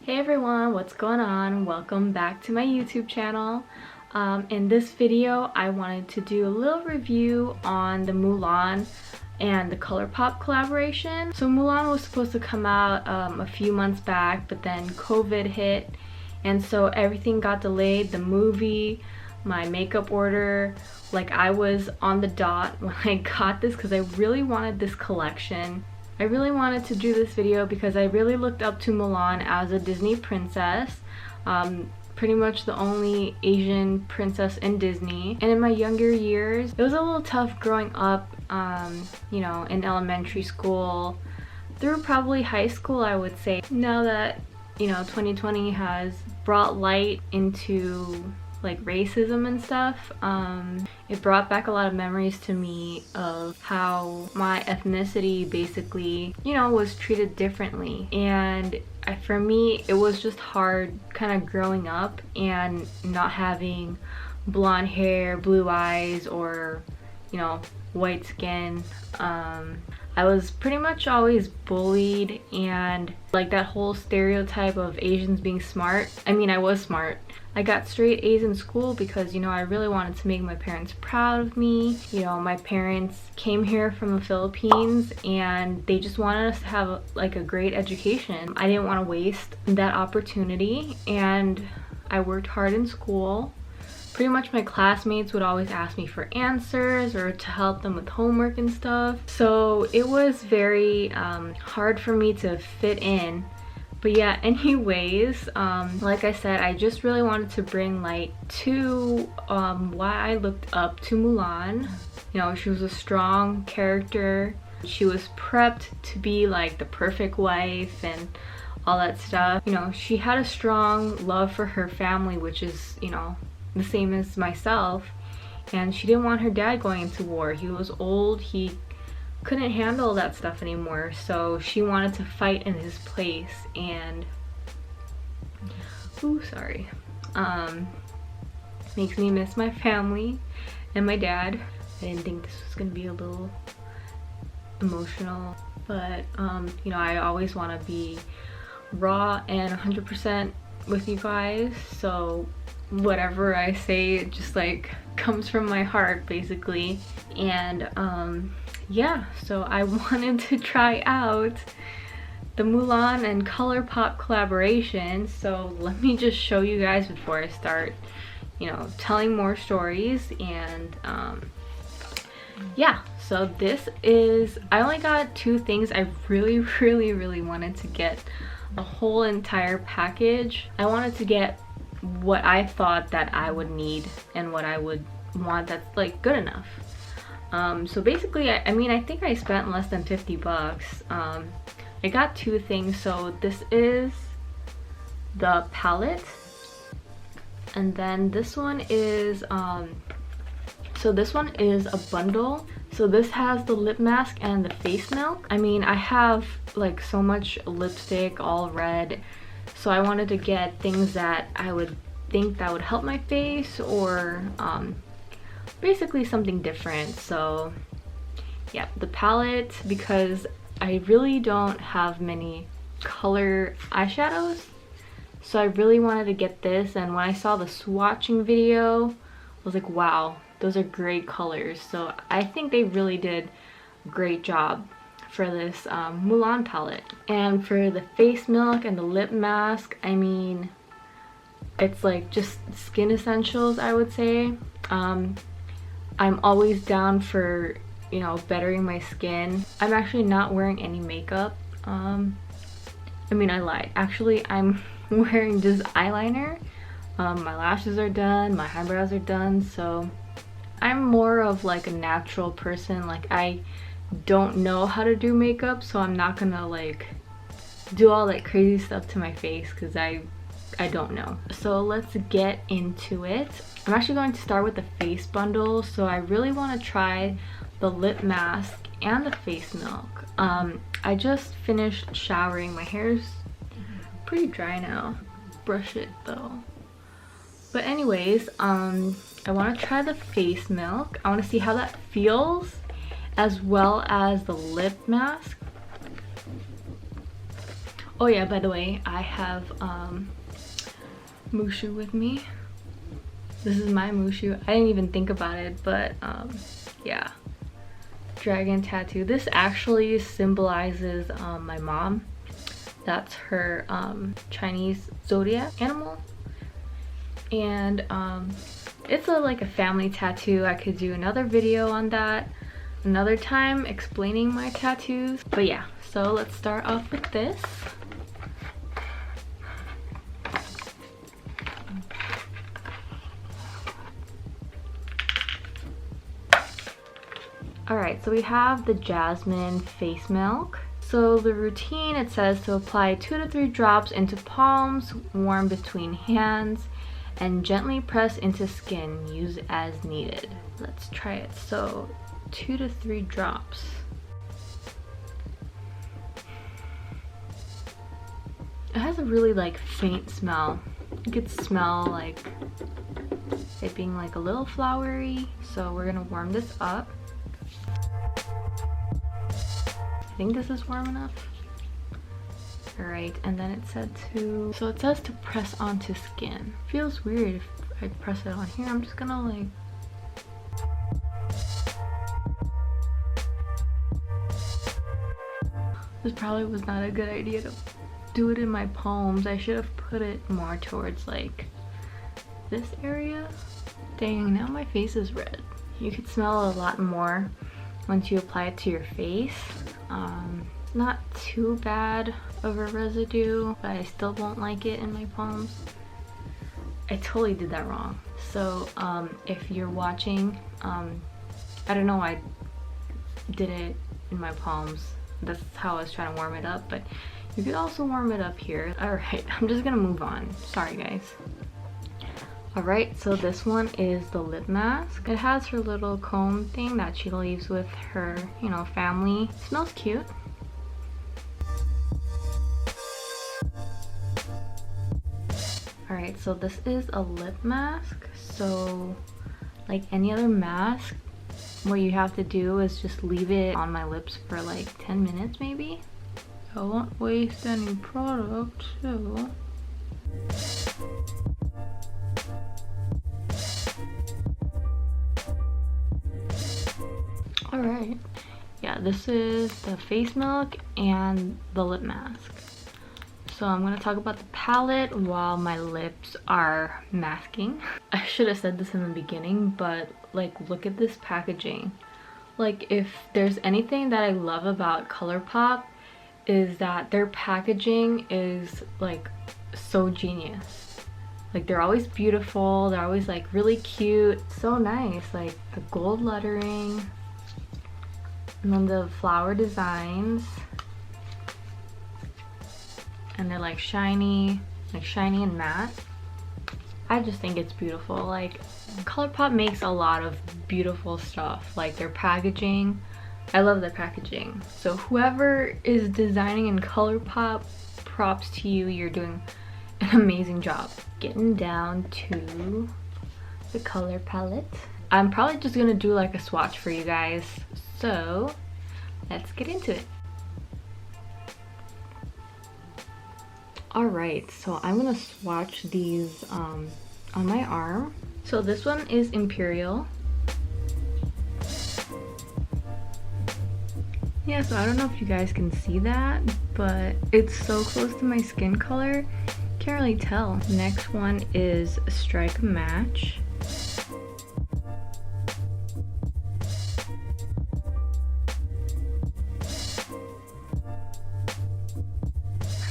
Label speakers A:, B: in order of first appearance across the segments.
A: Hey everyone, what's going on? Welcome back to my YouTube channel. In this video, I wanted to do a little review on the Mulan and the Colourpop collaboration. So Mulan was supposed to come out a few months back, but then COVID hit, and so everything got delayed. The movie, my makeup order, like I was on the dot when I got this because I really wanted this collection. I really wanted to do this video because I really looked up to Mulan as a Disney princess, pretty much the only Asian princess in Disney. And in my younger years, it was a little tough growing up, you know, in elementary school, through probably high school, I would say. Now that, you know, 2020 has brought light into like racism and stuff, it brought back a lot of memories to me of how my ethnicity basically, you know, was treated differently. And for me, it was just hard kind of growing up and not having blonde hair, blue eyes, or, you know, white skin. I was pretty much always bullied, and like that whole stereotype of Asians being smart. I mean, I was smart. I got straight A's in school because, you know, I really wanted to make my parents proud of me. You know, my parents came here from the Philippines and they just wanted us to have like a great education. I didn't want to waste that opportunity, and I worked hard in school. Pretty much my classmates would always ask me for answers or to help them with homework and stuff. So it was very hard for me to fit in. But yeah, anyways, like I said, I just really wanted to bring light to why I looked up to Mulan. You know, she was a strong character. She was prepped to be like the perfect wife and all that stuff. You know, she had a strong love for her family, which is, you know, the same as myself. And she didn't want her dad going into war. He was old. He couldn't handle that stuff anymore, so she wanted to fight in his place. And makes me miss my family and my dad. I didn't think this was gonna be a little emotional, but you know, I always want to be raw and 100% with you guys, so whatever I say, it just like comes from my heart basically. And yeah, so I wanted to try out the Mulan and Colourpop collaboration, so let me just show you guys before I start, you know, telling more stories. And yeah, so this is, I only got two things. I really wanted to get a whole entire package. I wanted to get what I thought that I would need and what I would want that's like good enough. So basically, I mean, I think I spent less than 50 bucks. I got two things. So this is the palette, and then this one is so this one is a bundle. So this has the lip mask and the face milk. I mean, I have like so much lipstick, all red, so I wanted to get things that I would think that would help my face, or basically something different. So yeah, the palette, because I really don't have many color eyeshadows, so I really wanted to get this. And when I saw the swatching video, I was like, wow, those are great colors. So I think they really did a great job for this Mulan palette. And for the face milk and the lip mask, I mean, it's like just skin essentials, I would say. I'm always down for, you know, bettering my skin. I'm actually not wearing any makeup. I mean, I lied. Actually, I'm wearing just eyeliner. My lashes are done, my eyebrows are done, so I'm more of like a natural person. Like, I don't know how to do makeup, so I'm not gonna like do all that crazy stuff to my face because I don't know. So let's get into it. I'm actually going to start with the face bundle. So I really want to try the lip mask and the face milk. I just finished showering. My hair's pretty dry now. Brush it though. But anyways, I want to try the face milk. I want to see how that feels, as well as the lip mask. Oh yeah, by the way, I have Mushu with me. This is my Mushu. I didn't even think about it, but yeah. Dragon tattoo. This actually symbolizes my mom. That's her Chinese zodiac animal. And it's like a family tattoo. I could do another video on that another time explaining my tattoos. But yeah, so let's start off with this. Alright, so we have the jasmine face milk. So the routine, it says to apply 2 to 3 drops into palms, warm between hands, and gently press into skin. Use as needed. Let's try it. So 2 to 3 drops. It has a really like faint smell. You could smell like it being like a little flowery. So we're gonna warm this up. I think this is warm enough. All right, and then it said to, so it says to press onto skin. Feels weird if I press it on here. I'm just gonna like, this probably was not a good idea to do it in my palms. I should have put it more towards like this area. Dang, now my face is red. You could smell a lot more once you apply it to your face. Not too bad of a residue, but I still won't like it in my palms. I totally did that wrong. So if you're watching, I don't know, I did it in my palms. That's how I was trying to warm it up, but you could also warm it up here. All right, I'm just gonna move on. Sorry guys. All right, so this one is the lip mask. It has her little comb thing that she leaves with her, you know, family. It smells cute. All right, so this is a lip mask. So like any other mask, what you have to do is just leave it on my lips for like 10 minutes maybe. I won't waste any product too. All right, yeah, this is the face milk and the lip mask. So I'm gonna talk about the palette while my lips are masking. I should have said this in the beginning, but like look at this packaging. Like if there's anything that I love about Colourpop is that their packaging is like so genius. Like they're always beautiful, they're always like really cute, so nice. Like the gold lettering and then the flower designs. And they're like shiny and matte. I just think it's beautiful. Like Colourpop makes a lot of beautiful stuff. Like their packaging, I love their packaging. So whoever is designing in Colourpop, props to you. You're doing an amazing job. Getting down to the color palette. I'm probably just gonna do like a swatch for you guys. So let's get into it. Alright, so I'm gonna swatch these on my arm. So this one is Imperial. Yeah, so I don't know if you guys can see that, but it's so close to my skin color. Can't really tell. Next one is Strike a Match.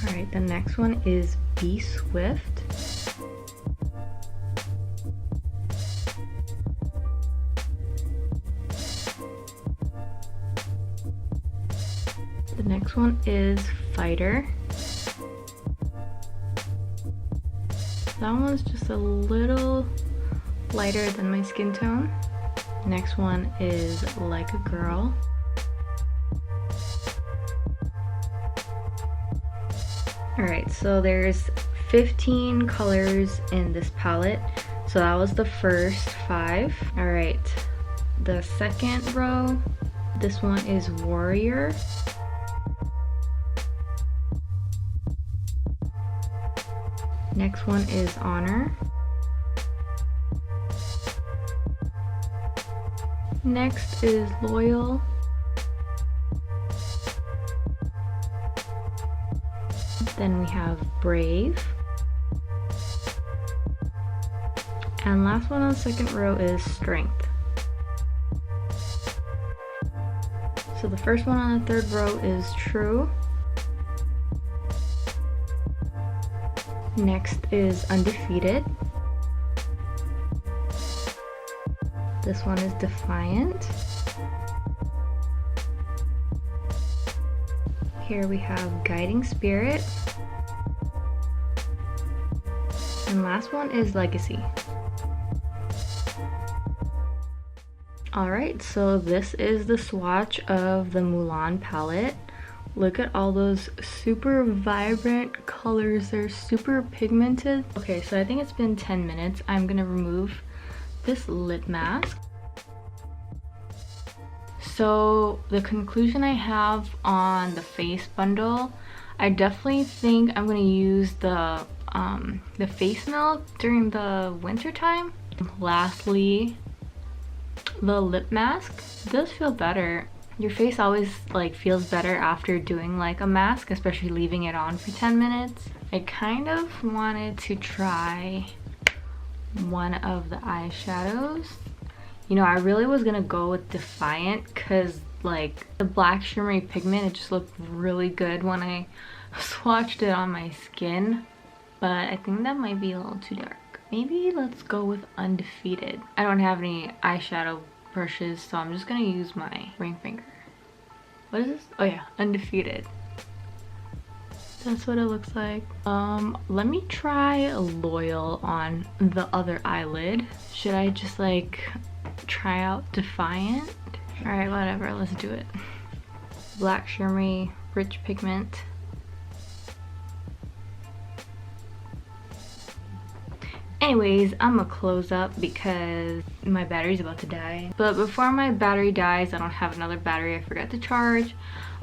A: Alright, the next one is Be Swift. The next one is Fighter. That one's just a little lighter than my skin tone. Next one is Like a Girl. Alright, so there's 15 colors in this palette. So that was the first 5. Alright, the second row, this one is Warrior. Next one is Honor. Next is Loyal. Then we have Brave. And last one on the second row is Strength. So the first one on the third row is True. Next is Undefeated. This one is Defiant. Here we have Guiding Spirit. And last one is Legacy. Alright, so this is the swatch of the Mulan palette. Look at all those super vibrant colors. They're super pigmented. Okay, so I think it's been 10 minutes. I'm gonna remove this lip mask. So the conclusion I have on the face bundle, I definitely think I'm gonna use the face milk during the winter time. Lastly, the lip mask does feel better. Your face always like feels better after doing like a mask, especially leaving it on for 10 minutes. I kind of wanted to try one of the eyeshadows. You know, I really was gonna go with Defiant because like the black shimmery pigment, it just looked really good when I swatched it on my skin, but I think that might be a little too dark. Maybe let's go with Undefeated. I don't have any eyeshadow brushes, so I'm just gonna use my ring finger. What is this? Oh yeah, Undefeated. That's what it looks like. Let me try Loyal on the other eyelid. Should I just like try out Defiant? All right, whatever, let's do it. Black shimmery, rich pigment. Anyways, I'm gonna close up because my battery's about to die. But before my battery dies, I don't have another battery I forgot to charge.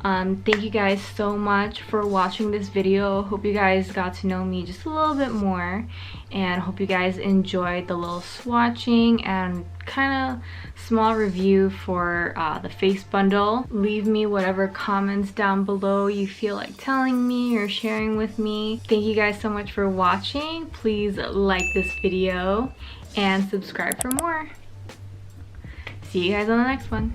A: Thank you guys so much for watching this video. Hope you guys got to know me just a little bit more, and hope you guys enjoyed the little swatching and kind of small review for the face bundle. Leave me whatever comments down below you feel like telling me or sharing with me. Thank you guys so much for watching. Please like this video and subscribe for more. See you guys on the next one.